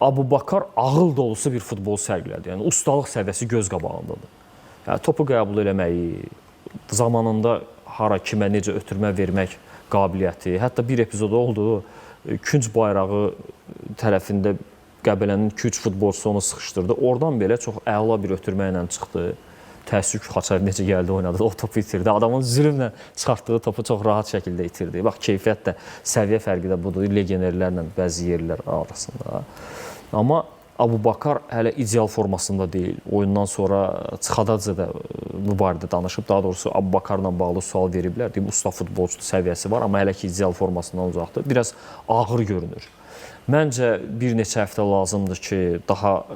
Abubakar ağıl dolusu bir futbol sərgilədi. Yəni ustalıq səviyyəsi göz qabağındadır. Yəni topu qəbul eləməyi, zamanında hara, kimə, necə ötürmə vermək qabiliyyəti. Hətta bir epizodu oldu, Künc bayrağı tərəfində Qəbələnin 2-3 futbolçusu onu sıxışdırdı. Oradan belə çox əla bir ötürmə ilə çıxdı. Təəssüf ki, Xaçar necə gəldi, oynadı, o topu itirdi. Adamın zülmlə çıxartdığı topu çox rahat şəkildə itirdi. Bax, keyfiyyət də, səviyyə fərqi də budur, legionerlərlə bəzi yerlər arasında. Amma Abubakar hələ ideal formasında deyil. Oyundan sonra Çıxadadze də bu barədə danışıb. Daha doğrusu Abubakarla bağlı sual veriblər. Deyib, usta futbolçu səviyyəsi var, amma hələ ki, ideal formasından uzaqdır. Biraz ağır görünür. Məncə bir neçə həftə lazımdır ki, daha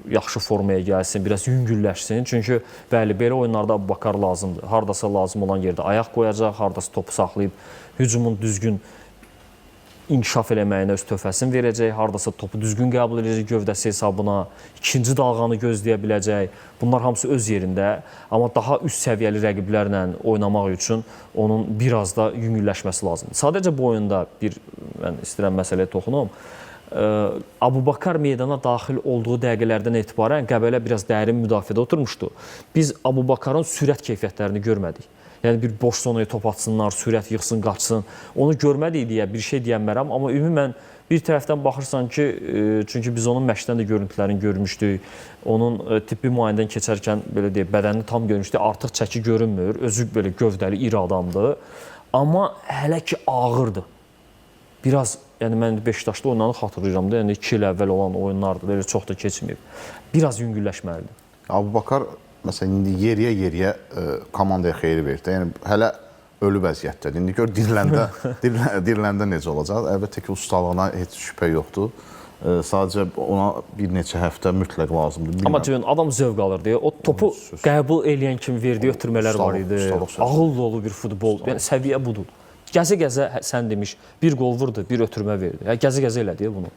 yaxşı formaya gəlsin, biraz yüngülləşsin. Çünki bəli, belə oyunlarda Abubakar lazımdır. Hardasa lazım olan yerdə ayaq qoyacaq, hardasa topu saxlayıb hücumun düzgün inkişaf eləməyinə öz töhfəsini verəcək, hardasa topu düzgün qəbul edəcək gövdəsi hesabına, ikinci dalğanı gözləyə biləcək. Bunlar hamısı öz yerində, amma daha üst səviyyəli rəqiblərlə oynamaq üçün onun biraz da yüngülləşməsi lazımdır. Sadəcə bu oyunda mən istəyirəm məsələyə toxunum. Abubakar meydana daxil olduğu dəqiqələrdən etibarən Qəbələ biraz dərin müdafiədə oturmuşdu. Biz Abubakarın sürət keyfiyyətlərini görmədik. Yəni bir boş zonaya top atsınlar, sürət yıxsın, qaçsın. Onu görmədik deyə bir şey deyənmərəm. Amma ümumən bir tərəfdən baxırsan ki, çünki biz onun məşqdən də görüntülərini görmüşdük. Onun tibbi müayinədən keçərkən belə deyək, bədənini tam görmüşdük. Artıq çəki görünmür. Özü belə gövdəli, iri adamdır. Amma hələ ki ağırdır. Biraz, yəni mən Beşiktaşda oyunlarını xatırlayıram da, yəni 2 il əvvəl olan oyunlardır, elə çox da keçməyib. Biraz yüngülləşməlidir. Abubakar məsələn indi yeriyə komandaya xeyir verdi. Yəni hələ ölü vəziyyətdədir. İndi gör diriləndə necə olacaq? Əlbəttə ki, ustalığına heç şübhə yoxdur. Sadəcə ona bir neçə həftə mütləq lazımdır. Amma adam zövq alır deyə, o topu qəbul eləyən kimi verdiyi ötürmələr var idi. Ağıl dolu bir futbol. Yəni səviyyə budur. Gəzə-gəzə sən demiş, bir qol vurdu, bir ötürmə verdi. Gəzə-gəzə elədi bunu.